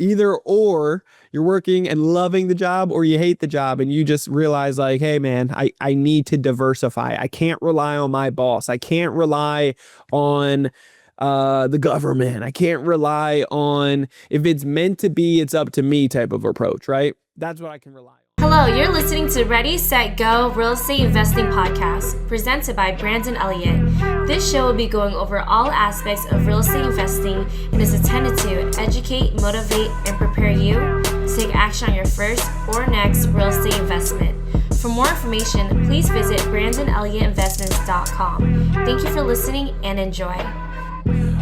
Either or, you're working and loving the job, or you hate the job and you just realize like, hey man, I need to diversify. I can't rely on my boss. I can't rely on the government. I can't rely on, if it's meant to be, it's up to me type of approach, right? That's what I can rely on. Hello, you're listening to Ready, Set, Go Real Estate Investing Podcast, presented by Brandon Elliott. This show will be going over all aspects of real estate investing and is intended to educate, motivate, and prepare you to take action on your first or next real estate investment. For more information, please visit BrandonElliottInvestments.com. Thank you for listening and enjoy.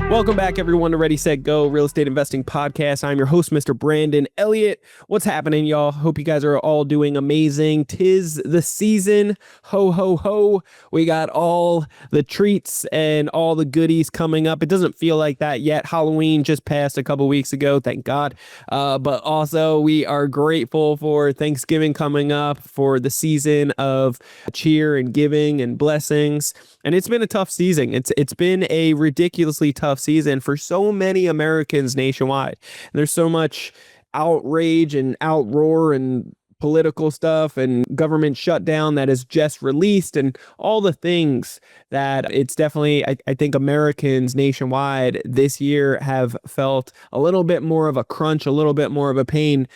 Welcome back, everyone, to Ready, Set, Go Real Estate Investing Podcast. I'm your host, Mr. Brandon Elliott. What's happening, y'all? Hope you guys are all doing amazing. 'Tis the season. Ho, ho, ho. We got all the treats and all the goodies coming up. It doesn't feel like that yet. Halloween just passed a couple weeks ago, thank God. But also, we are grateful for Thanksgiving coming up, for the season of cheer and giving and blessings. And it's been a tough season. It's been a ridiculously tough season for so many Americans nationwide. And there's so much outrage and outroar and political stuff and government shutdown that is just released and all the things that it's definitely, I think Americans nationwide this year have felt a little bit more of a crunch, a little bit more of a pain.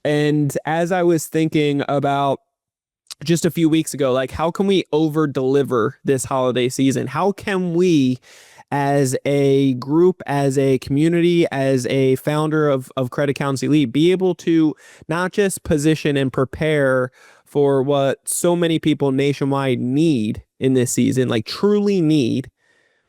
And as I was thinking about just a few weeks ago, like, how can we over deliver this holiday season? How can we, as a group, as a community, as a founder of Credit Accounts Elite, be able to not just position and prepare for what so many people nationwide need in this season, like truly need,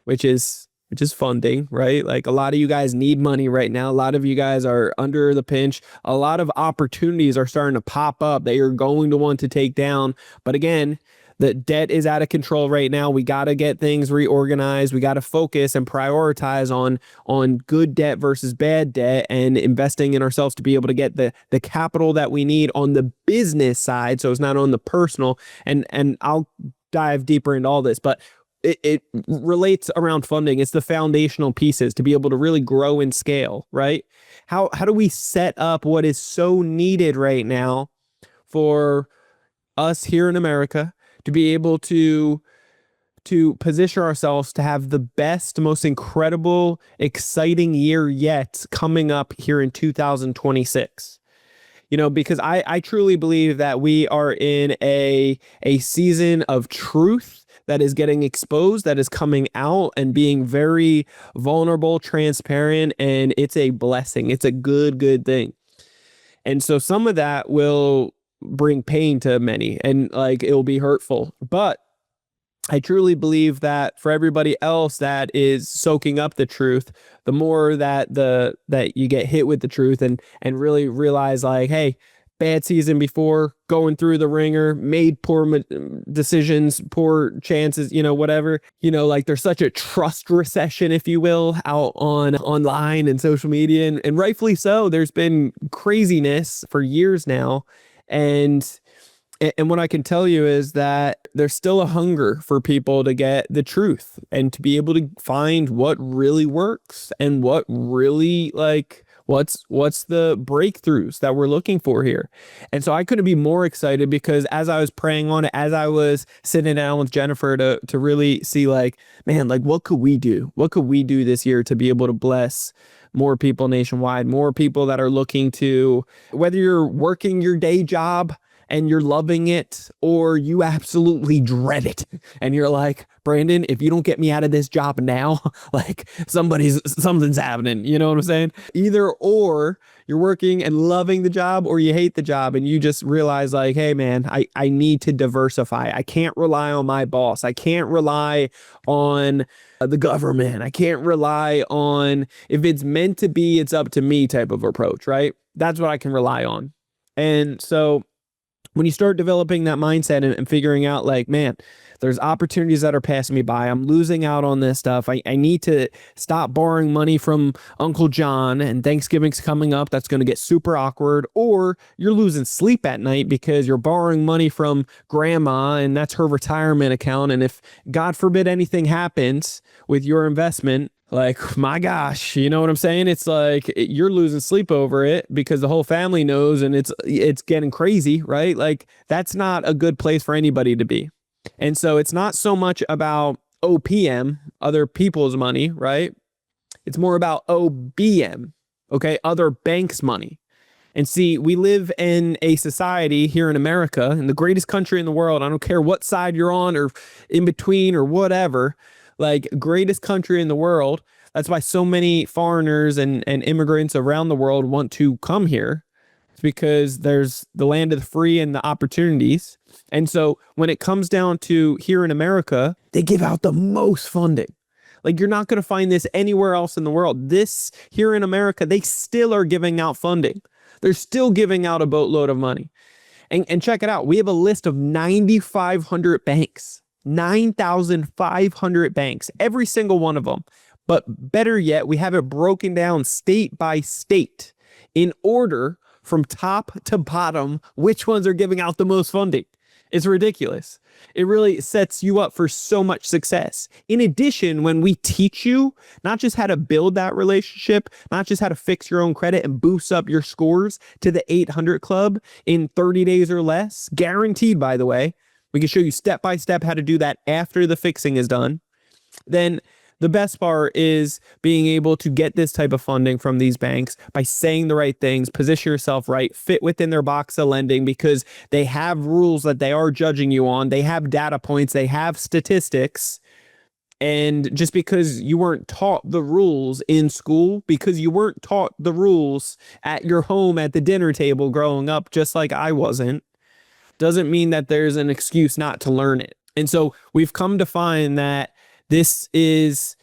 which is funding, right? Like, a lot of you guys need money right now. A lot of you guys are under the pinch. A lot of opportunities are starting to pop up that you're going to want to take down. But again, the debt is out of control right now. We got to get things reorganized. We got to focus and prioritize on good debt versus bad debt and investing in ourselves to be able to get the capital that we need on the business side. So it's not on the personal. And I'll dive deeper into all this, but it relates around funding. It's the foundational pieces to be able to really grow and scale, right? How do we set up what is so needed right now for us here in America to be able to position ourselves to have the best, most incredible, exciting year yet coming up here in 2026? You know, because I truly believe that we are in a season of truth that is getting exposed, that is coming out and being very vulnerable, transparent, and it's a blessing. It's a good thing. And so some of that will bring pain to many and like it will be hurtful. But I truly believe that for everybody else that is soaking up the truth, the more that you get hit with the truth and really realize like, hey, bad season before, going through the ringer, made poor decisions, poor chances, whatever, like there's such a trust recession, if you will, out online and social media. And rightfully so. There's been craziness for years now. And what I can tell you is that there's still a hunger for people to get the truth and to be able to find what really works and what really what's the breakthroughs that we're looking for here. And so I couldn't be more excited because as I was praying on it, as I was sitting down with Jennifer to really see like, man, like what could we do? What could we do this year to be able to bless more people nationwide, more people that are looking to, whether you're working your day job and you're loving it, or you absolutely dread it. And you're like, Brandon, if you don't get me out of this job now, like something's happening. You know what I'm saying? Either or, you're working and loving the job, or you hate the job and you just realize like, hey man, I need to diversify. I can't rely on my boss. I can't rely on the government. I can't rely on, if it's meant to be, it's up to me type of approach, right? That's what I can rely on. And so when you start developing that mindset and figuring out like, man, There's opportunities that are passing me by. I'm losing out on this stuff. I need to stop borrowing money from Uncle John, and Thanksgiving's coming up. That's going to get super awkward. Or you're losing sleep at night because you're borrowing money from grandma, and that's her retirement account. And if God forbid anything happens with your investment, like, my gosh, you know what I'm saying? It's like you're losing sleep over it because the whole family knows, and it's getting crazy, right? Like, that's not a good place for anybody to be. And so it's not so much about OPM, other people's money, right? It's more about OBM, okay? Other banks' money. And see, we live in a society here in America, in the greatest country in the world. I don't care what side you're on or in between or whatever, like, greatest country in the world. That's why so many foreigners and immigrants around the world want to come here. It's because there's the land of the free and the opportunities. And so when it comes down to here in America, they give out the most funding. Like, you're not going to find this anywhere else in the world. This here in America, they still are giving out funding. They're still giving out a boatload of money. And check it out. We have a list of 9,500 banks. 9,500 banks, every single one of them. But better yet, we have it broken down state by state in order from top to bottom, which ones are giving out the most funding. It's ridiculous. It really sets you up for so much success. In addition, when we teach you not just how to build that relationship, not just how to fix your own credit and boost up your scores to the 800 club in 30 days or less, guaranteed, by the way, we can show you step by step how to do that after the fixing is done. Then the best part is being able to get this type of funding from these banks by saying the right things, position yourself right, fit within their box of lending, because they have rules that they are judging you on. They have data points, they have statistics. And just because you weren't taught the rules in school, because you weren't taught the rules at your home at the dinner table growing up, just like I wasn't, doesn't mean that there's an excuse not to learn it. And so we've come to find that this is,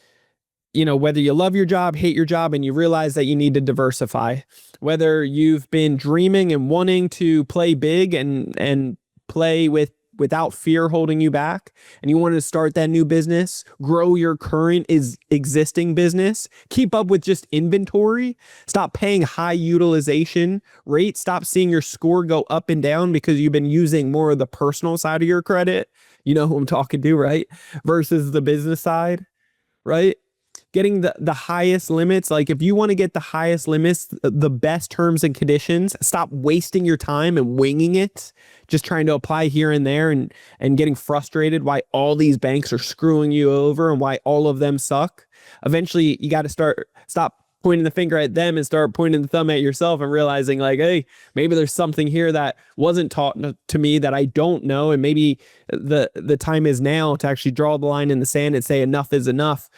whether you love your job, hate your job, and you realize that you need to diversify, whether you've been dreaming and wanting to play big and play without fear holding you back, and you want to start that new business, grow your current existing business, keep up with just inventory, stop paying high utilization rates, stop seeing your score go up and down because you've been using more of the personal side of your credit. You know who I'm talking to, right? Versus the business side, right? Getting the highest limits. Like, if you want to get the highest limits, the best terms and conditions, stop wasting your time and winging it, just trying to apply here and there and getting frustrated why all these banks are screwing you over and why all of them suck. Eventually, you got to stop pointing the finger at them and start pointing the thumb at yourself and realizing, like, hey, maybe there's something here that wasn't taught to me that I don't know. And maybe the time is now to actually draw the line in the sand and say enough is enough.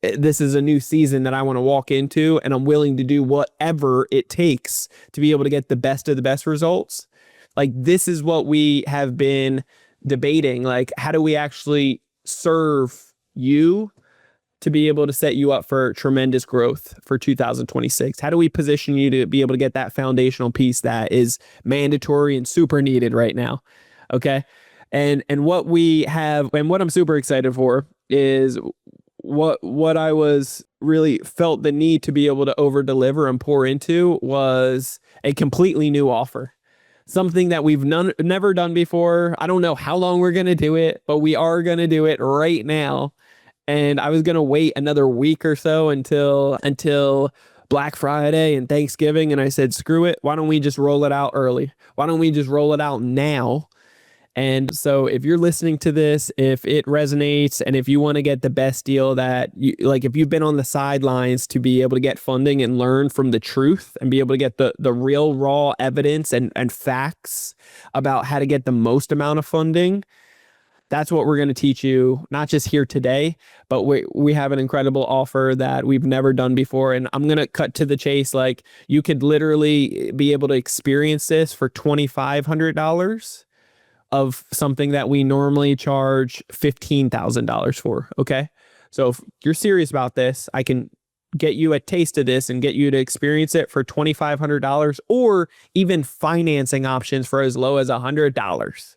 This is a new season that I want to walk into, and I'm willing to do whatever it takes to be able to get the best of the best results. Like, this is what we have been debating. Like, how do we actually serve you to be able to set you up for tremendous growth for 2026? How do we position you to be able to get that foundational piece that is mandatory and super needed right now? Okay. And what we have, and what I'm super excited for, is what I was really felt the need to be able to over deliver and pour into was a completely new offer. Something that we've never done before. I don't know how long we're going to do it, but we are going to do it right now. And I was going to wait another week or so until Black Friday and Thanksgiving. And I said, screw it. Why don't we just roll it out early? Why don't we just roll it out now? And so if you're listening to this, if it resonates, and if you want to get the best deal that you like, if you've been on the sidelines to be able to get funding and learn from the truth and be able to get the real raw evidence and facts about how to get the most amount of funding, that's what we're going to teach you, not just here today, but we have an incredible offer that we've never done before. And I'm going to cut to the chase. Like, you could literally be able to experience this for $2,500 of something that we normally charge $15,000 for. Okay. So if you're serious about this, I can get you a taste of this and get you to experience it for $2,500, or even financing options for as low as $100.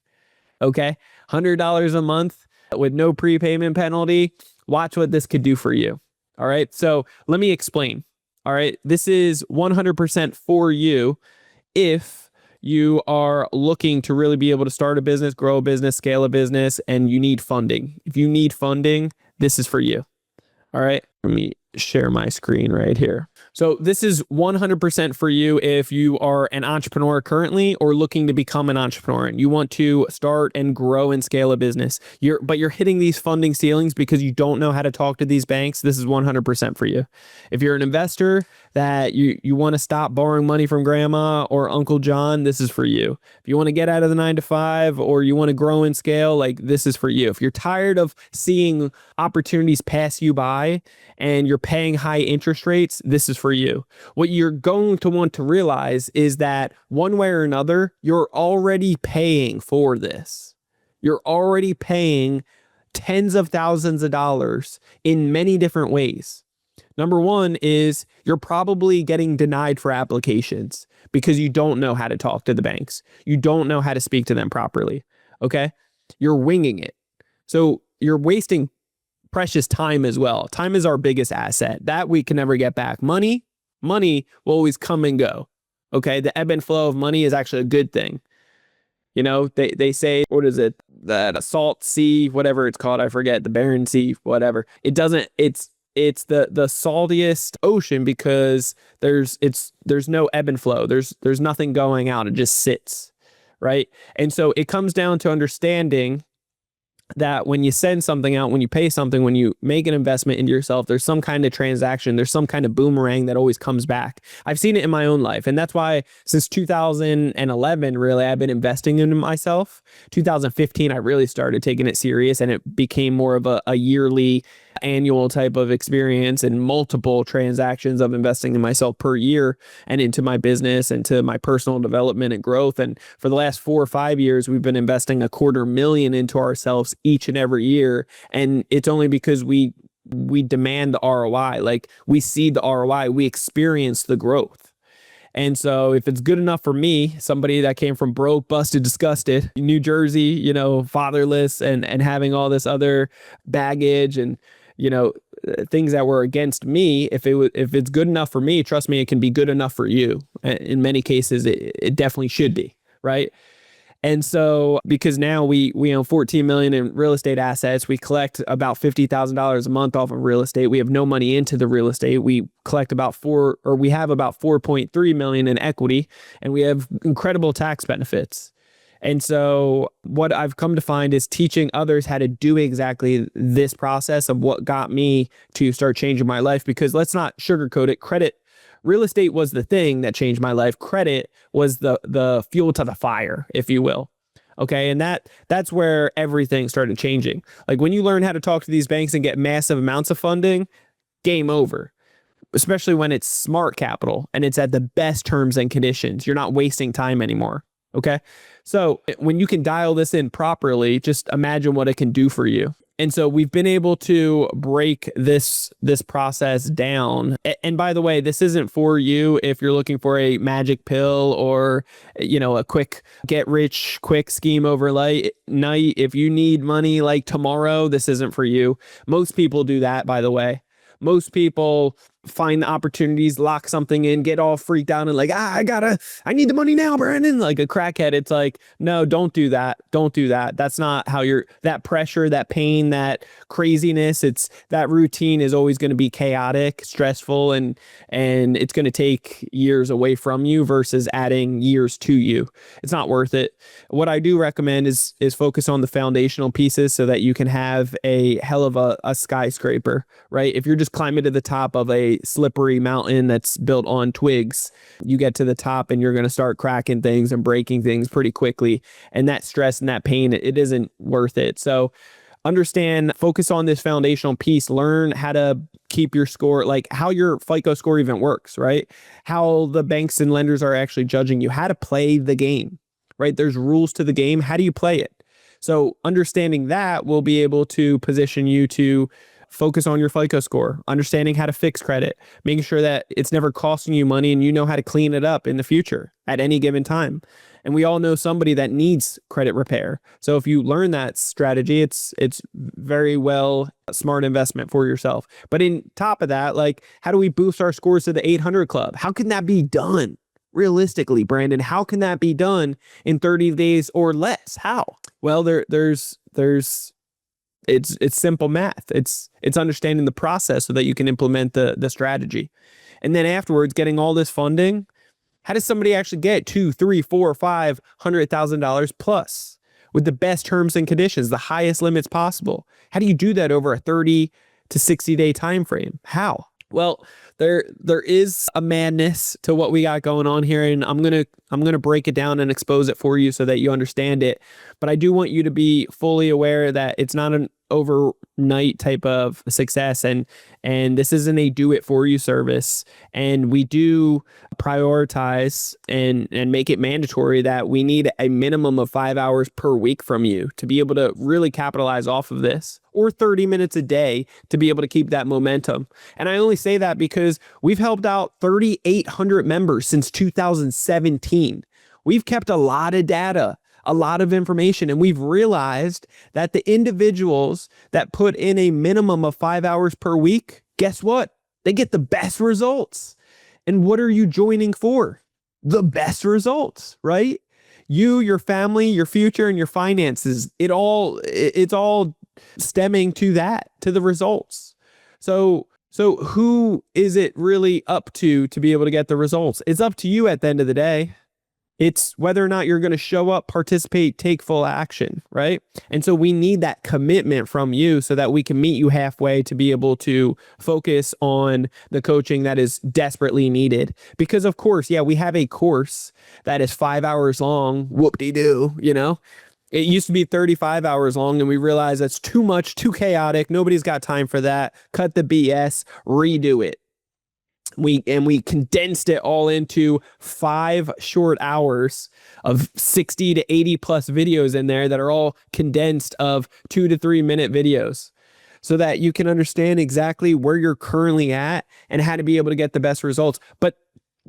Okay. $100 a month. with no prepayment penalty. Watch what this could do for you. All right. So let me explain. All right. This is 100% for you if you are looking to really be able to start a business, grow a business, scale a business, and you need funding. If you need funding, this is for you. All right. Let me share my screen right here. So this is 100% for you if you are an entrepreneur currently or looking to become an entrepreneur and you want to start and grow and scale a business. But you're hitting these funding ceilings because you don't know how to talk to these banks. This is 100% for you. If you're an investor that you want to stop borrowing money from grandma or Uncle John, this is for you. If you want to get out of the 9 to 5 or you want to grow and scale, like this is for you. If you're tired of seeing opportunities pass you by and you're paying high interest rates, this is for you. What you're going to want to realize is that one way or another, you're already paying for this. You're already paying tens of thousands of dollars in many different ways. Number one is you're probably getting denied for applications because you don't know how to talk to the banks. You don't know how to speak to them properly. Okay? You're winging it. So you're wasting precious time as well. Time is our biggest asset. That we can never get back. Money will always come and go. Okay? The ebb and flow of money is actually a good thing. You know, they say, what is it? That salt sea, whatever it's called, I forget, the Barren Sea, whatever. It doesn't, it's the saltiest ocean because there's no ebb and flow. There's nothing going out. It just sits, right? And so it comes down to understanding that when you send something out, when you pay something, when you make an investment into yourself, there's some kind of transaction, there's some kind of boomerang that always comes back. I've seen it in my own life. And that's why since 2011, really, I've been investing in myself. 2015, I really started taking it serious and it became more of a yearly annual type of experience and multiple transactions of investing in myself per year and into my business and to my personal development and growth. And for the last 4 or 5 years, we've been investing $250,000 into ourselves each and every year. And it's only because we demand the ROI. Like we see the ROI, we experience the growth. And so if it's good enough for me, somebody that came from broke, busted, disgusted, New Jersey, you know, fatherless and having all this other baggage and, you know, things that were against me, if it's good enough for me, trust me, it can be good enough for you. In many cases, it definitely should be, right? And so because now we own $14 million in real estate assets, we collect about $50,000 a month off of real estate. We have no money into the real estate. We collect we have about $4.3 million in equity, and we have incredible tax benefits. And so what I've come to find is teaching others how to do exactly this process of what got me to start changing my life, because let's not sugarcoat it. Real estate was the thing that changed my life. Credit was the fuel to the fire, if you will. Okay. And that's where everything started changing. Like when you learn how to talk to these banks and get massive amounts of funding, game over. Especially when it's smart capital and it's at the best terms and conditions. You're not wasting time anymore. Okay. So when you can dial this in properly, just imagine what it can do for you. And so we've been able to break this process down. And by the way, this isn't for you if you're looking for a magic pill or, you know, a quick get rich quick scheme overnight. If you need money like tomorrow, this isn't for you. Most people do that, by the way. Most people find the opportunities, lock something in, get all freaked out and like, I need the money now, Brandon. Like a crackhead. It's like, no, don't do that. Don't do that. That's not how that pressure, that pain, that craziness, that routine is always going to be chaotic, stressful, and it's going to take years away from you versus adding years to you. It's not worth it. What I do recommend is focus on the foundational pieces so that you can have a hell of a skyscraper, right? If you're just climbing to the top of a slippery mountain that's built on twigs, you get to the top and you're going to start cracking things and breaking things pretty quickly. And that stress and that pain, it isn't worth it. So understand, focus on this foundational piece, learn how to keep your score, like how your FICO score even works, right? How the banks and lenders are actually judging you, how to play the game, right? There's rules to the game. How do you play it? So understanding that will be able to position you to focus on your FICO score, understanding how to fix credit, making sure that it's never costing you money and you know how to clean it up in the future at any given time. And we all know somebody that needs credit repair. So if you learn that strategy, it's very well a smart investment for yourself. But in top of that, like, how do we boost our scores to the 800 club? How can that be done? Realistically, Brandon, how can that be done in 30 days or less? How? Well, there's it's simple math. It's understanding the process so that you can implement the strategy. And then afterwards, getting all this funding. How does somebody actually get $2, $3, $4, $500,000 plus with the best terms and conditions, the highest limits possible? How do you do that over a 30 to 60 day time frame? How? Well, there is a madness to what we got going on here, and I'm gonna break it down and expose it for you so that you understand it. But I do want you to be fully aware that it's not an overnight type of success, and this isn't a do it for you service. And we do prioritize and make it mandatory that we need a minimum of 5 hours per week from you to be able to really capitalize off of this, or 30 minutes a day to be able to keep that momentum. And I only say that because we've helped out 3,800 members since 2017. We've kept a lot of data, a lot of information, and we've realized that the individuals that put in a minimum of 5 hours per week, guess what? They get the best results. And what are you joining for? The best results, right? You, your family, your future, and your finances, it's all stemming to that, to the results. So who is it really up to be able to get the results? It's up to you at the end of the day. It's whether or not you're going to show up, participate, take full action, right? And so we need that commitment from you so that we can meet you halfway to be able to focus on the coaching that is desperately needed. Because of course, yeah, we have a course that is 5 hours long, whoop-de-doo, you know? It used to be 35 hours long, and we realized that's too much, too chaotic. Nobody's got time for that. Cut the BS, redo it. We condensed it all into 5 short hours of 60 to 80 plus videos in there that are all condensed of 2 to 3 minute videos so that you can understand exactly where you're currently at and how to be able to get the best results. But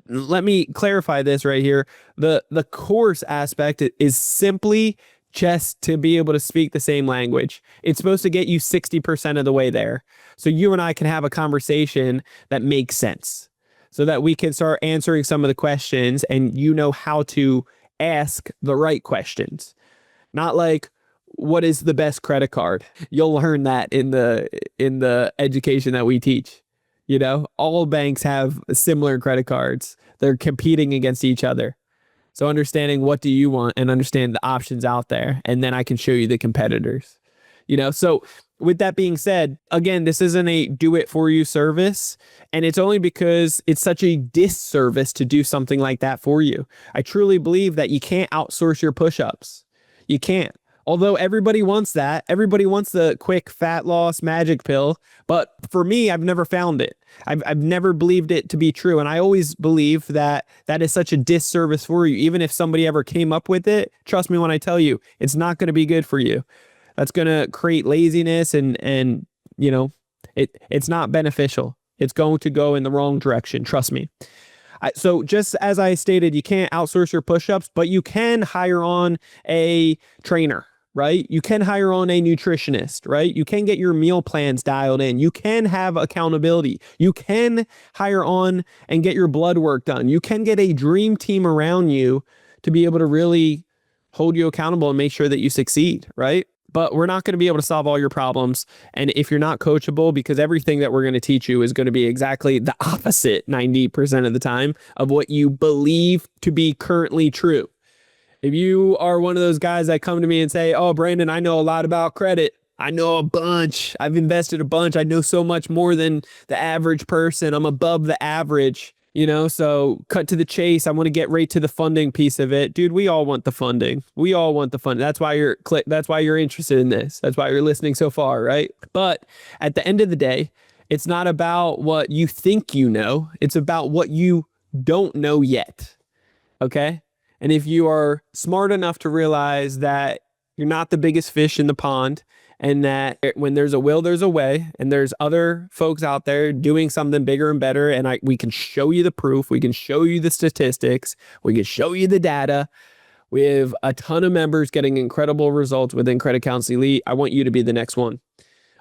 let me clarify this right here. The course aspect is simply just to be able to speak the same language. It's supposed to get you 60% of the way there. So you and I can have a conversation that makes sense so that we can start answering some of the questions and you know how to ask the right questions. Not like, what is the best credit card? You'll learn that in the education that we teach. You know, all banks have similar credit cards. They're competing against each other. So understanding what do you want and understand the options out there, and then I can show you the competitors, you know? So with that being said, again, this isn't a do it for you service, and it's only because it's such a disservice to do something like that for you. I truly believe that you can't outsource your push-ups. You can't. Although everybody wants that. Everybody wants the quick fat loss magic pill. But for me, I've never found it. I've never believed it to be true. And I always believe that that is such a disservice for you. Even if somebody ever came up with it, trust me when I tell you, it's not going to be good for you. That's going to create laziness and you know, it's not beneficial. It's going to go in the wrong direction. Trust me. So just as I stated, you can't outsource your push-ups, but you can hire on a trainer. Right? You can hire on a nutritionist, right? You can get your meal plans dialed in. You can have accountability. You can hire on and get your blood work done. You can get a dream team around you to be able to really hold you accountable and make sure that you succeed, right? But we're not going to be able to solve all your problems. And if you're not coachable, because everything that we're going to teach you is going to be exactly the opposite 90% of the time of what you believe to be currently true. If you are one of those guys that come to me and say, oh, Brandon, I know a lot about credit. I know a bunch. I've invested a bunch. I know so much more than the average person. I'm above the average, you know, so cut to the chase. I want to get right to the funding piece of it. Dude, we all want the funding. We all want the funding. That's why you're interested in this. That's why you're listening so far, right? But at the end of the day, it's not about what you think you know. It's about what you don't know yet. Okay? And if you are smart enough to realize that you're not the biggest fish in the pond and that when there's a will, there's a way, and there's other folks out there doing something bigger and better. And we can show you the proof. We can show you the statistics. We can show you the data. We have a ton of members getting incredible results within Credit Counsel Elite. I want you to be the next one.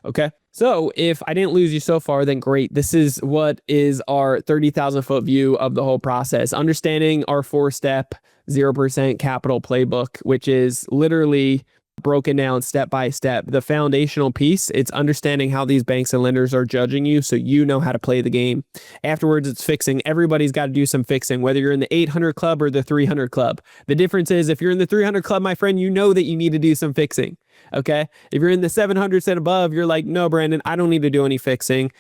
Okay. So if I didn't lose you so far, then great. This is what is our 30,000 foot view of the whole process. Understanding our 4-step 0% capital playbook, which is literally broken down step by step. The foundational piece, it's understanding how these banks and lenders are judging you so you know how to play the game. Afterwards, it's fixing. Everybody's got to do some fixing, whether you're in the 800 club or the 300 club. The difference is if you're in the 300 club, my friend, you know that you need to do some fixing. Okay. If you're in the 700s and above, you're like, no, Brandon, I don't need to do any fixing.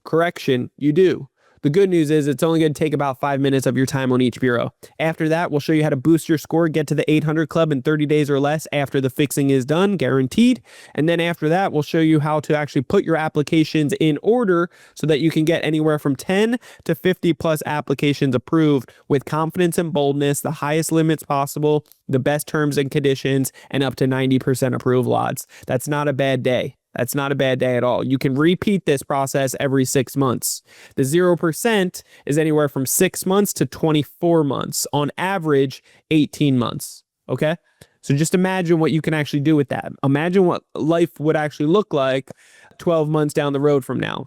Correction, you do. The good news is it's only going to take about 5 minutes of your time on each bureau. After that, we'll show you how to boost your score, get to the 800 club in 30 days or less after the fixing is done, guaranteed. And then after that, we'll show you how to actually put your applications in order so that you can get anywhere from 10 to 50 plus applications approved with confidence and boldness, the highest limits possible, the best terms and conditions, and up to 90% approval odds. That's not a bad day. That's not a bad day at all. You can repeat this process every 6 months. The 0% is anywhere from 6 months to 24 months. On average, 18 months. Okay? So just imagine what you can actually do with that. Imagine what life would actually look like 12 months down the road from now.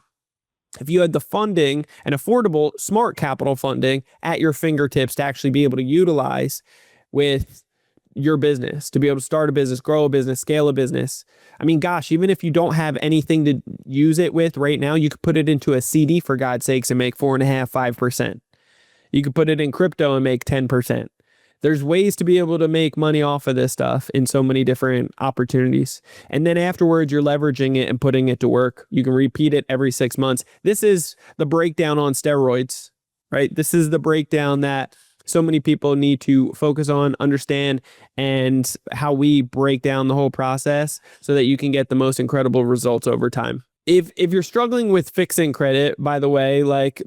If you had the funding and affordable, smart capital funding at your fingertips to actually be able to utilize with your business, to be able to start a business, grow a business, scale a business. I mean, gosh, even if you don't have anything to use it with right now, you could put it into a CD for God's sakes and make 4.5%, 5%. You could put it in crypto and make 10%. There's ways to be able to make money off of this stuff in so many different opportunities. And then afterwards, you're leveraging it and putting it to work. You can repeat it every 6 months. This is the breakdown on steroids, right? This is the breakdown that so many people need to focus on, understand, and how we break down the whole process so that you can get the most incredible results over time. If you're struggling with fixing credit, by the way, like,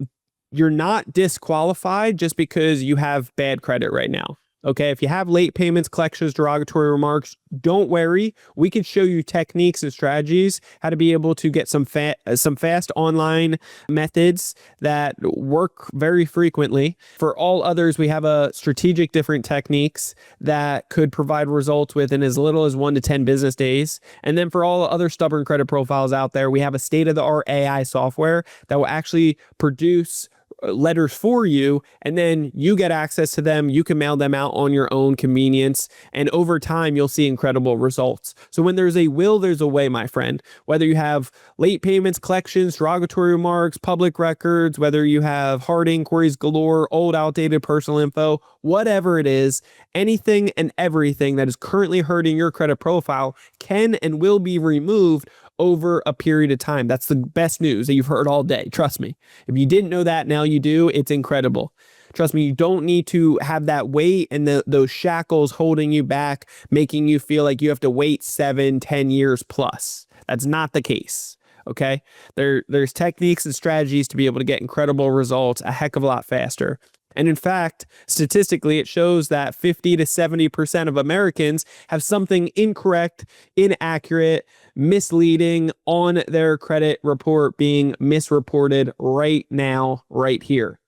you're not disqualified just because you have bad credit right now. Okay, if you have late payments, collections, derogatory remarks, don't worry. We can show you techniques and strategies, how to be able to get some fast online methods that work very frequently. For all others, we have a strategic different techniques that could provide results within as little as 1 to 10 business days. And then for all other stubborn credit profiles out there, we have a state-of-the-art AI software that will actually produce letters for you, and then you get access to them. You can mail them out on your own convenience, and over time you'll see incredible results. So when there's a will, there's a way, my friend. Whether you have late payments, collections, derogatory remarks, public records, whether you have hard inquiries galore, old outdated personal info, whatever it is, anything and everything that is currently hurting your credit profile can and will be removed over a period of time. That's the best news that you've heard all day. Trust me. If you didn't know that, now you do. It's incredible. Trust me, you don't need to have that weight and those shackles holding you back, making you feel like you have to wait 7, 10 years plus. That's not the case. Okay. There's techniques and strategies to be able to get incredible results a heck of a lot faster. And in fact, statistically, it shows that 50 to 70% of Americans have something incorrect, inaccurate, misleading on their credit report being misreported right now, right here.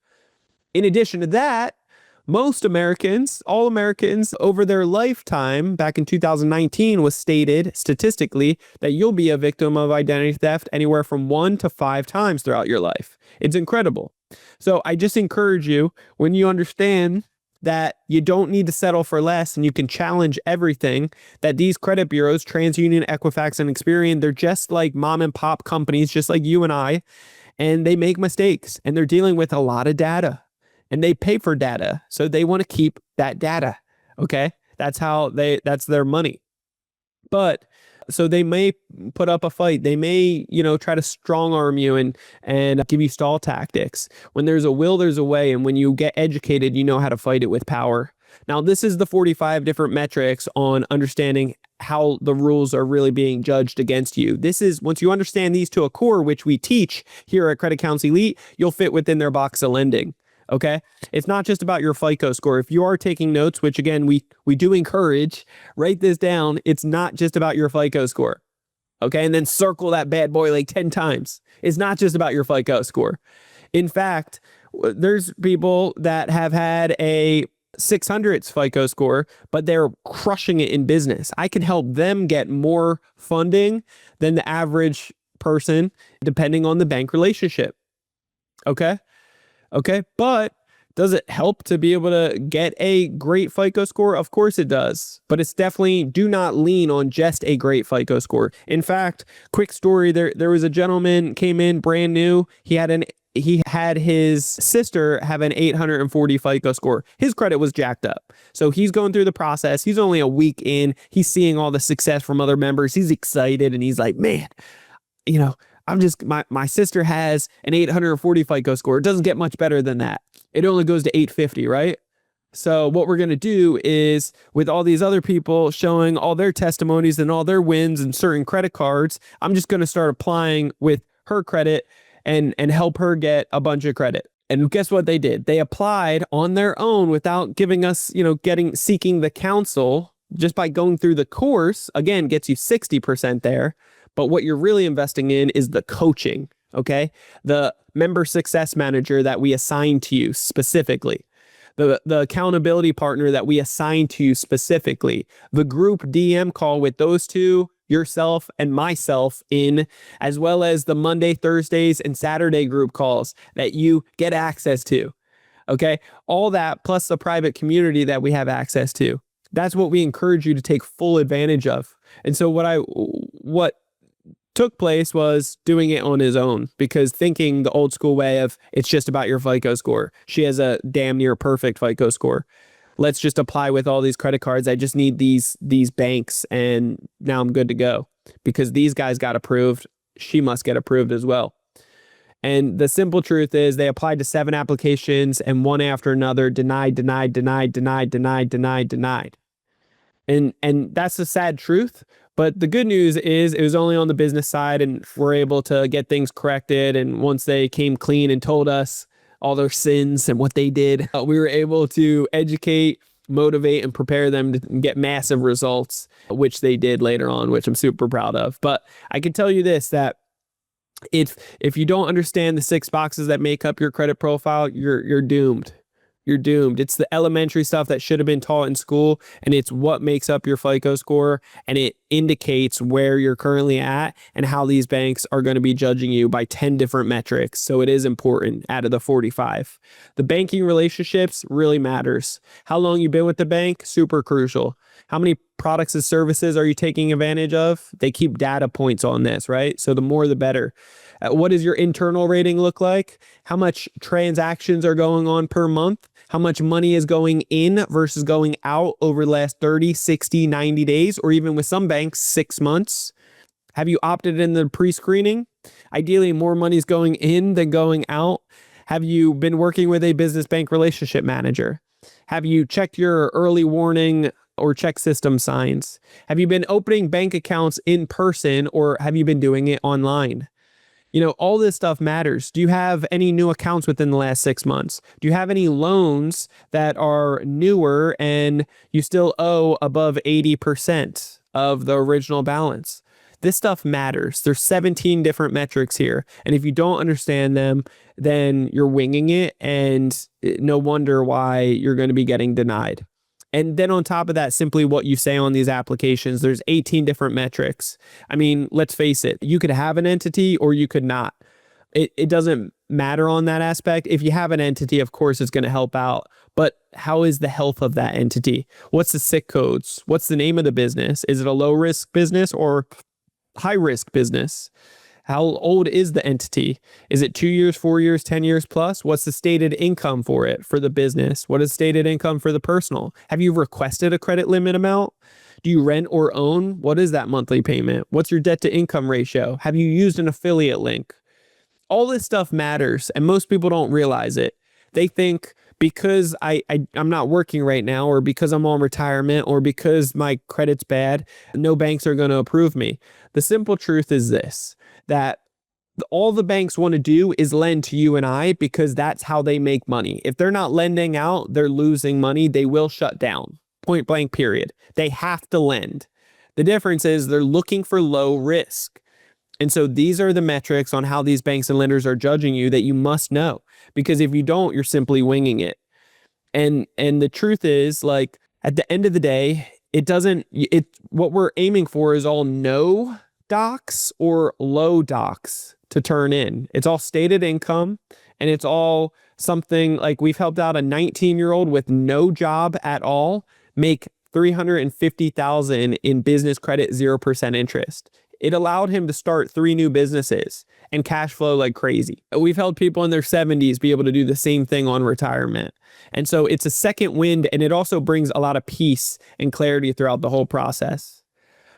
In addition to that, most Americans, all Americans over their lifetime, back in 2019 was stated statistically that you'll be a victim of identity theft anywhere from 1 to 5 times throughout your life. It's incredible. So I just encourage you, when you understand that you don't need to settle for less and you can challenge everything, that these credit bureaus, TransUnion, Equifax, and Experian, they're just like mom and pop companies, just like you and I, and they make mistakes and they're dealing with a lot of data and they pay for data. So they want to keep that data. Okay. That's their money. But so they may put up a fight. They may, try to strong arm you and give you stall tactics. When there's a will, there's a way. And when you get educated, you know how to fight it with power. Now, this is the 45 different metrics on understanding how the rules are really being judged against you. This is, once you understand these to a core, which we teach here at Credit Counsel Elite, you'll fit within their box of lending. Okay. It's not just about your FICO score. If you are taking notes, which again, we do encourage, write this down. It's not just about your FICO score. Okay. And then circle that bad boy like 10 times. It's not just about your FICO score. In fact, there's people that have had a 600s FICO score, but they're crushing it in business. I can help them get more funding than the average person, depending on the bank relationship. Okay. Okay. But does it help to be able to get a great FICO score? Of course it does. But it's definitely, do not lean on just a great FICO score. In fact, quick story, there was a gentleman came in brand new. He had his sister have an 840 FICO score. His credit was jacked up. So he's going through the process. He's only a week in. He's seeing all the success from other members. He's excited and he's like, man, my sister has an 840 FICO score. It doesn't get much better than that. It only goes to 850, right? So what we're going to do is, with all these other people showing all their testimonies and all their wins and certain credit cards, I'm just going to start applying with her credit and help her get a bunch of credit. And guess what they did? They applied on their own without giving us, seeking the counsel. Just by going through the course, again, gets you 60% there. But what you're really investing in is the coaching, okay? The member success manager that we assign to you specifically. The accountability partner that we assign to you specifically. The group DM call with those two, yourself and myself in, as well as the Monday, Thursdays, and Saturday group calls that you get access to, okay? All that plus the private community that we have access to. That's what we encourage you to take full advantage of. And so what took place was doing it on his own, because thinking the old school way of it's just about your FICO score. She has a damn near perfect FICO score. Let's just apply with all these credit cards. I just need these banks and now I'm good to go. Because these guys got approved, she must get approved as well. And the simple truth is they applied to 7 applications and one after another denied. And that's the sad truth. But the good news is it was only on the business side and we're able to get things corrected. And once they came clean and told us all their sins and what they did, we were able to educate, motivate, and prepare them to get massive results, which they did later on, which I'm super proud of. But I can tell you this, that if you don't understand the 6 boxes that make up your credit profile, you're doomed. You're doomed. It's the elementary stuff that should have been taught in school, and it's what makes up your FICO score, and it indicates where you're currently at and how these banks are going to be judging you by 10 different metrics. So it is important out of the 45. The banking relationships really matters. How long you've been with the bank, super crucial. How many products and services are you taking advantage of? They keep data points on this, right? So the more the better. What does your internal rating look like? How much transactions are going on per month? How much money is going in versus going out over the last 30, 60, 90 days, or even with some banks, 6 months? Have you opted in the pre-screening? Ideally, more money is going in than going out. Have you been working with a business bank relationship manager? Have you checked your early warning or check system signs? Have you been opening bank accounts in person, or have you been doing it online? All this stuff matters. Do you have any new accounts within the last 6 months? Do you have any loans that are newer and you still owe above 80% of the original balance? This stuff matters. There's 17 different metrics here. And if you don't understand them, then you're winging it, and no wonder why you're going to be getting denied. And then on top of that, simply what you say on these applications, there's 18 different metrics. I mean, let's face it, you could have an entity or you could not. It doesn't matter on that aspect. If you have an entity, of course, it's going to help out. But how is the health of that entity? What's the SIC codes? What's the name of the business? Is it a low risk business or high risk business? How old is the entity? Is it 2 years, 4 years, 10 years plus? What's the stated income for it, for the business? What is stated income for the personal? Have you requested a credit limit amount? Do you rent or own? What is that monthly payment? What's your debt to income ratio? Have you used an affiliate link? All this stuff matters, and most people don't realize it. They think because I'm not working right now, or because I'm on retirement, or because my credit's bad, no banks are going to approve me. The simple truth is this, that all the banks want to do is lend to you and I, because that's how they make money. If they're not lending out, they're losing money. They will shut down. Point blank, period. They have to lend. The difference is they're looking for low risk. And so these are the metrics on how these banks and lenders are judging you that you must know, because if you don't, you're simply winging it. And the truth is, like, at the end of the day, what we're aiming for is all no docs or low docs to turn in. It's all stated income, and it's all something like we've helped out a 19-year-old with no job at all make $350,000 in business credit, 0% interest. It allowed him to start 3 new businesses and cash flow like crazy. We've helped people in their 70s be able to do the same thing on retirement. And so it's a second wind, and it also brings a lot of peace and clarity throughout the whole process.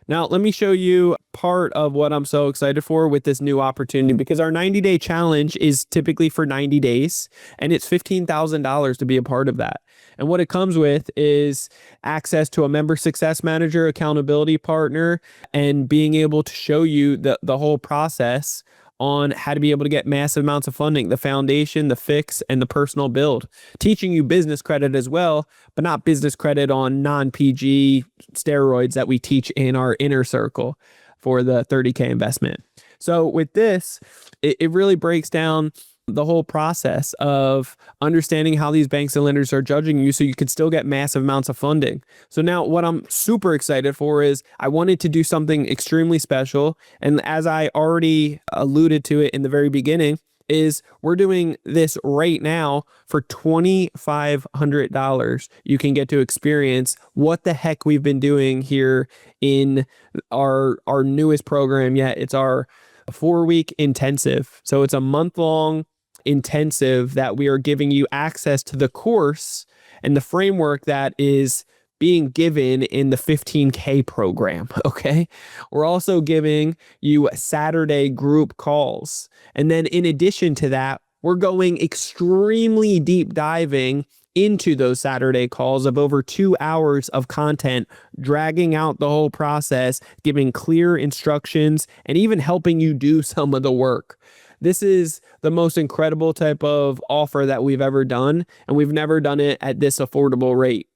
Now, let me show you part of what I'm so excited for with this new opportunity, because our 90-day challenge is typically for 90 days, and it's $15,000 to be a part of that. And what it comes with is access to a member success manager, accountability partner, and being able to show you the whole process on how to be able to get massive amounts of funding, the foundation, the fix, and the personal build. Teaching you business credit as well, but not business credit on non-PG steroids that we teach in our inner circle for the 30K investment. So with this, it really breaks down the whole process of understanding how these banks and lenders are judging you so you can still get massive amounts of funding. So now what I'm super excited for is I wanted to do something extremely special. And as I already alluded to it in the very beginning, is we're doing this right now for $2,500. You can get to experience what the heck we've been doing here in our newest program yet. It's our 4-week intensive. So it's a month-long intensive that we are giving you access to the course and the framework that is being given in the 15K program. Okay. We're also giving you Saturday group calls. And then in addition to that, we're going extremely deep diving into those Saturday calls of over 2 hours of content, dragging out the whole process, giving clear instructions, and even helping you do some of the work. This is the most incredible type of offer that we've ever done, and we've never done it at this affordable rate.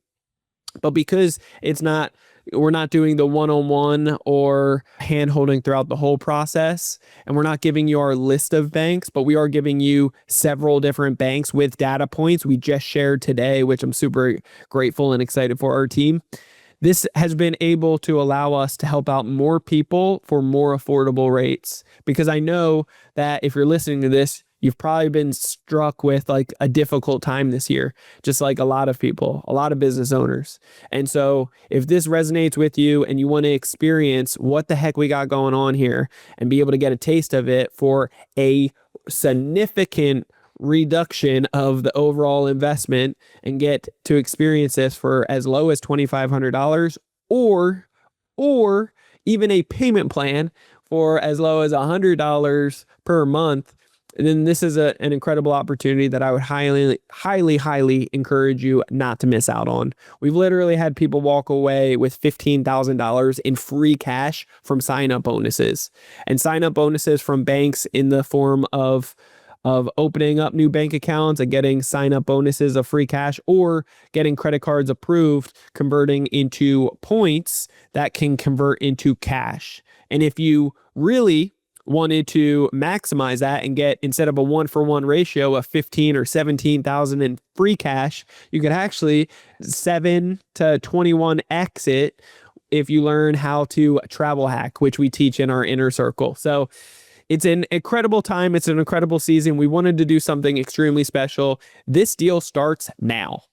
But because we're not doing the one-on-one or hand-holding throughout the whole process, and we're not giving you our list of banks, but we are giving you several different banks with data points we just shared today, which I'm super grateful and excited for our team. This has been able to allow us to help out more people for more affordable rates, because I know that if you're listening to this, you've probably been struck with like a difficult time this year, just like a lot of people, a lot of business owners. And so if this resonates with you and you want to experience what the heck we got going on here and be able to get a taste of it for a significant reduction of the overall investment and get to experience this for as low as $2,500 or even a payment plan for as low as $100 per month, then this is an incredible opportunity that I would highly encourage you not to miss out on. We've literally had people walk away with $15,000 in free cash from sign-up bonuses, and sign-up bonuses from banks in the form of opening up new bank accounts and getting sign-up bonuses of free cash, or getting credit cards approved, converting into points that can convert into cash. And if you really wanted to maximize that and get, instead of a 1-for-1 ratio of 15 or 17,000 in free cash, you could actually 7 to 21x it if you learn how to travel hack, which we teach in our inner circle. So it's an incredible time. It's an incredible season. We wanted to do something extremely special. This deal starts now.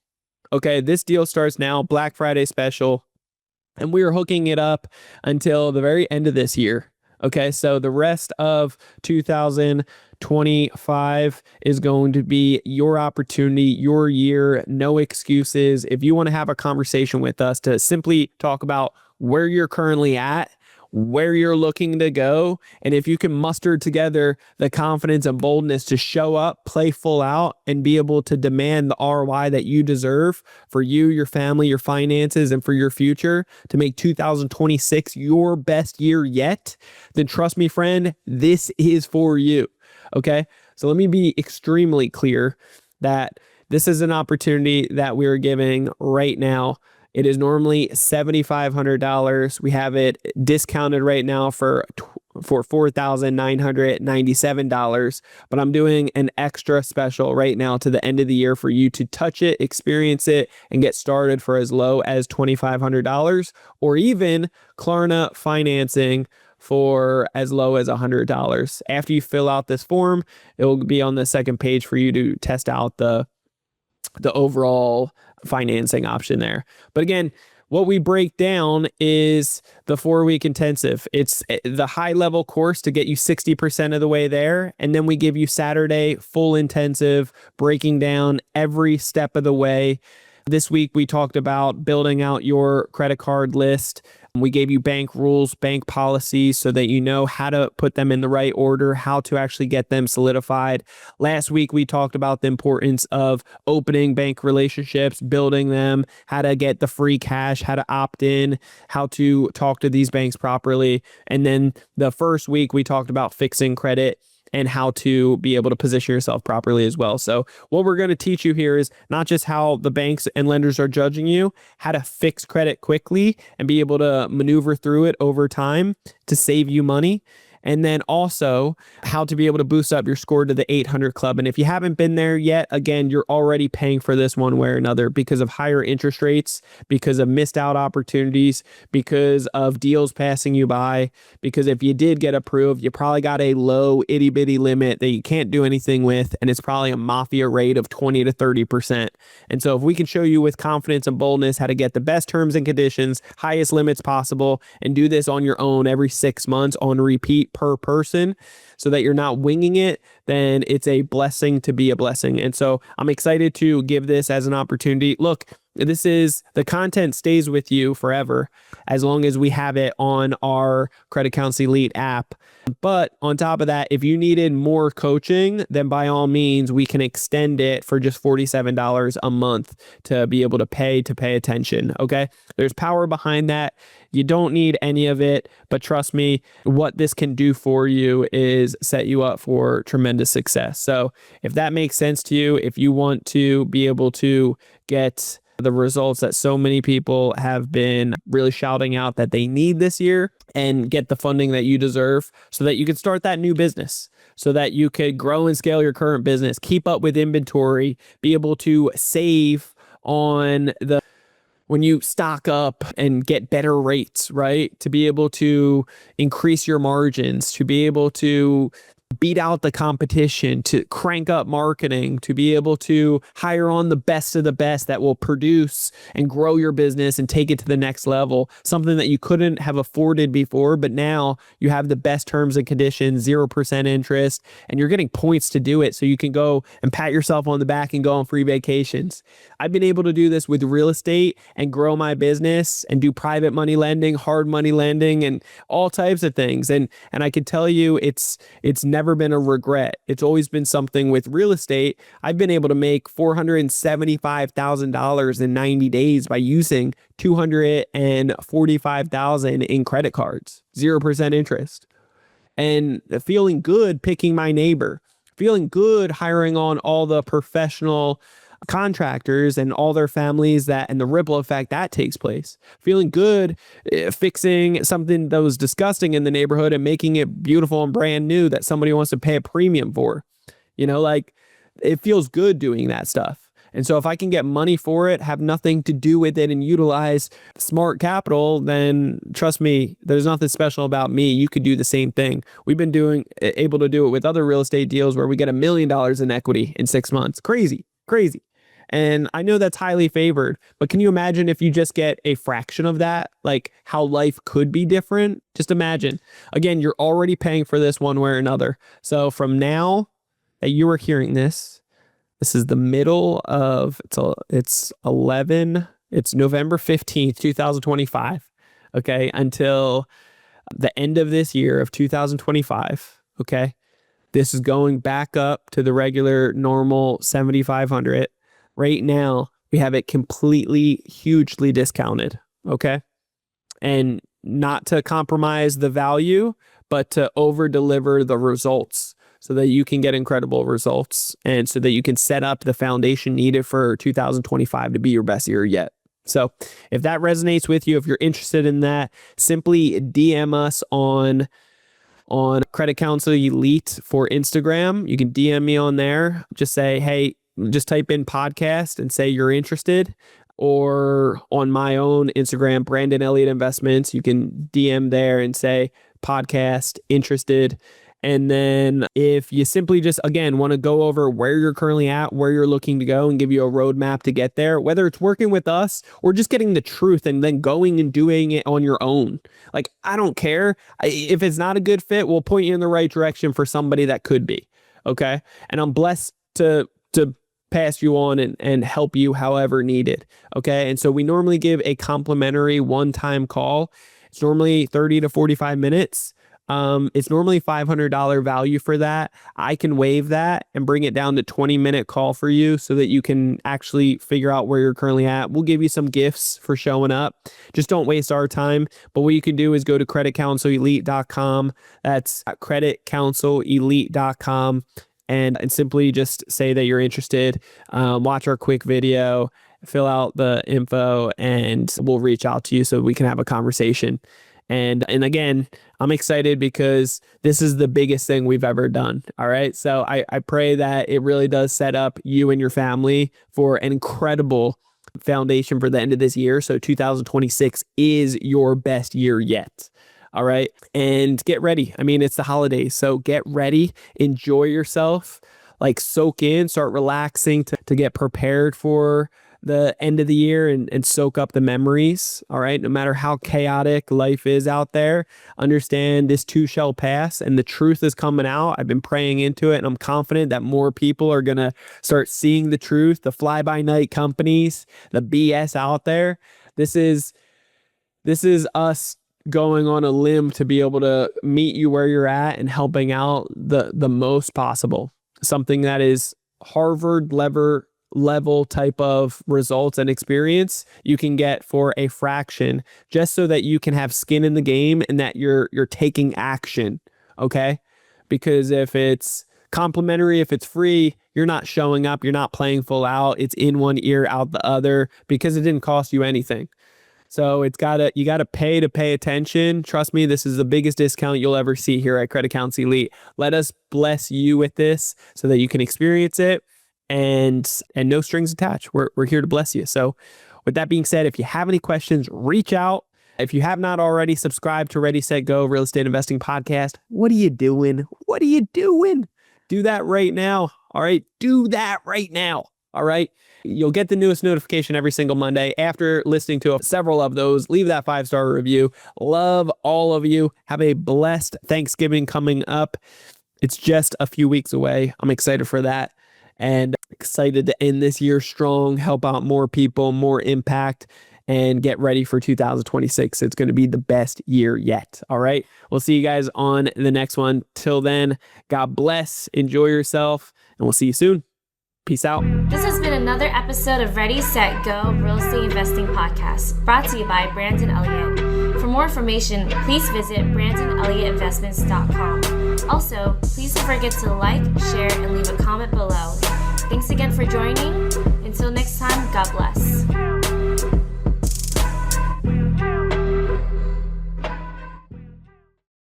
Okay, this deal starts now, Black Friday special, and we are hooking it up until the very end of this year. Okay, so the rest of 2025 is going to be your opportunity, your year, no excuses. If you want to have a conversation with us to simply talk about where you're currently at, where you're looking to go, and if you can muster together the confidence and boldness to show up, play full out, and be able to demand the ROI that you deserve for you, your family, your finances, and for your future to make 2026 your best year yet, then trust me, friend, this is for you. Okay, so let me be extremely clear that this is an opportunity that we're giving right now. It is normally $7,500. We have it discounted right now for $4,997, but I'm doing an extra special right now to the end of the year for you to touch it, experience it, and get started for as low as $2,500, or even Klarna financing for as low as $100. After you fill out this form, it will be on the second page for you to test out the overall financing option there. But again, what we break down is the 4-week intensive. It's the high level course to get you 60% of the way there. And then we give you Saturday full intensive, breaking down every step of the way. This week, we talked about building out your credit card list. We gave you bank rules, bank policies, so that you know how to put them in the right order, how to actually get them solidified. Last week, we talked about the importance of opening bank relationships, building them, how to get the free cash, how to opt in, how to talk to these banks properly. And then the first week, we talked about fixing credit and how to be able to position yourself properly as well. So what we're going to teach you here is not just how the banks and lenders are judging you, how to fix credit quickly and be able to maneuver through it over time to save you money. And then also how to be able to boost up your score to the 800 club. And if you haven't been there yet, again, you're already paying for this one way or another because of higher interest rates, because of missed out opportunities, because of deals passing you by, because if you did get approved, you probably got a low itty bitty limit that you can't do anything with. And it's probably a mafia rate of 20 to 30%. And so if we can show you with confidence and boldness how to get the best terms and conditions, highest limits possible, and do this on your own every 6 months on repeat per person so that you're not winging it, then it's a blessing to be a blessing. And so I'm excited to give this as an opportunity. Look, the content stays with you forever as long as we have it on our Credit Counsel Elite app. But on top of that, if you needed more coaching, then by all means, we can extend it for just $47 a month to be able to pay attention. Okay. There's power behind that. You don't need any of it, but trust me, what this can do for you is set you up for tremendous success. So if that makes sense to you, if you want to be able to get the results that so many people have been really shouting out that they need this year and get the funding that you deserve so that you can start that new business, so that you could grow and scale your current business, keep up with inventory, be able to save on when you stock up and get better rates, right? To be able to increase your margins, to be able to beat out the competition, to crank up marketing, to be able to hire on the best of the best that will produce and grow your business and take it to the next level, something that you couldn't have afforded before, but now you have the best terms and conditions, 0% interest, and you're getting points to do it so you can go and pat yourself on the back and go on free vacations. I've been able to do this with real estate and grow my business and do private money lending, hard money lending, and all types of things. And I can tell you it's never been a regret. It's always been something with real estate. I've been able to make $475,000 in 90 days by using $245,000 in credit cards, 0% interest, and feeling good picking my neighbor, feeling good hiring on all the professional contractors and all their families, that and the ripple effect that takes place, feeling good fixing something that was disgusting in the neighborhood and making it beautiful and brand new that somebody wants to pay a premium for. Like it feels good doing that stuff. And so if I can get money for it, have nothing to do with it, and utilize smart capital, then trust me, there's nothing special about me. You could do the same thing. We've been able to do it with other real estate deals where we get $1 million in equity in 6 months. Crazy. And I know that's highly favored, but can you imagine if you just get a fraction of that, like how life could be different? Just imagine. Again, you're already paying for this one way or another. So from now that you are hearing this, this is the middle of, it's November 15th, 2025. Okay. Until the end of this year of 2025. Okay. This is going back up to the regular normal 7,500. Right now, we have it completely, hugely discounted, okay? And not to compromise the value, but to over-deliver the results so that you can get incredible results and so that you can set up the foundation needed for 2025 to be your best year yet. So if that resonates with you, if you're interested in that, simply DM us on Credit Counsel Elite for Instagram. You can DM me on there. Just say, hey, just type in podcast and say you're interested. Or on my own Instagram, Brandon Elliott Investments, you can DM there and say podcast interested. And then if you simply just, again, want to go over where you're currently at, where you're looking to go and give you a roadmap to get there, whether it's working with us or just getting the truth and then going and doing it on your own. Like, I don't care. If it's not a good fit, we'll point you in the right direction for somebody that could be. Okay. And I'm blessed to pass you on and help you however needed. Okay. And so we normally give a complimentary one-time call. It's normally 30 to 45 minutes. It's normally $500 value for that. I can waive that and bring it down to 20-minute call for you so that you can actually figure out where you're currently at. We'll give you some gifts for showing up. Just don't waste our time. But what you can do is go to creditcounselelite.com. That's creditcounselelite.com and simply just say that you're interested. Watch our quick video, fill out the info, and we'll reach out to you so we can have a conversation. And again, I'm excited because this is the biggest thing we've ever done. All right. So I pray that it really does set up you and your family for an incredible foundation for the end of this year. So 2026 is your best year yet. All right. And get ready. I mean, it's the holidays. So get ready, enjoy yourself, like soak in, start relaxing to get prepared for the end of the year and soak up the memories. All right. No matter how chaotic life is out there, understand this too shall pass and the truth is coming out. I've been praying into it and I'm confident that more people are going to start seeing the truth, the fly by night companies, the BS out there. This is us going on a limb to be able to meet you where you're at and helping out the most possible. Something that is Harvard level type of results and experience you can get for a fraction, just so that you can have skin in the game and that you're taking action. Okay. Because if it's complimentary, if it's free, you're not showing up, you're not playing full out. It's in one ear, out the other, because it didn't cost you anything. So you gotta pay to pay attention. Trust me, this is the biggest discount you'll ever see here at Credit Counsel Elite. Let us bless you with this so that you can experience it. And no strings attached. We're here to bless you. So with that being said, if you have any questions, reach out. If you have not already subscribed to Ready, Set, Go Real Estate Investing Podcast, what are you doing? What are you doing? Do that right now. All right. Do that right now. All right. You'll get the newest notification every single Monday. After listening to several of those, leave that 5-star review. Love all of you. Have a blessed Thanksgiving coming up. It's just a few weeks away. I'm excited for that. And excited to end this year strong, help out more people, more impact, and get ready for 2026. It's going to be the best year yet. All right. We'll see you guys on the next one. Till then, God bless, enjoy yourself, and we'll see you soon. Peace out. This has been another episode of Ready, Set, Go Real Estate Investing Podcast, brought to you by Brandon Elliott. For more information, please visit BrandonElliottInvestments.com. Also, please don't forget to like, share, and leave a comment below. Thanks again for joining. Until next time, God bless.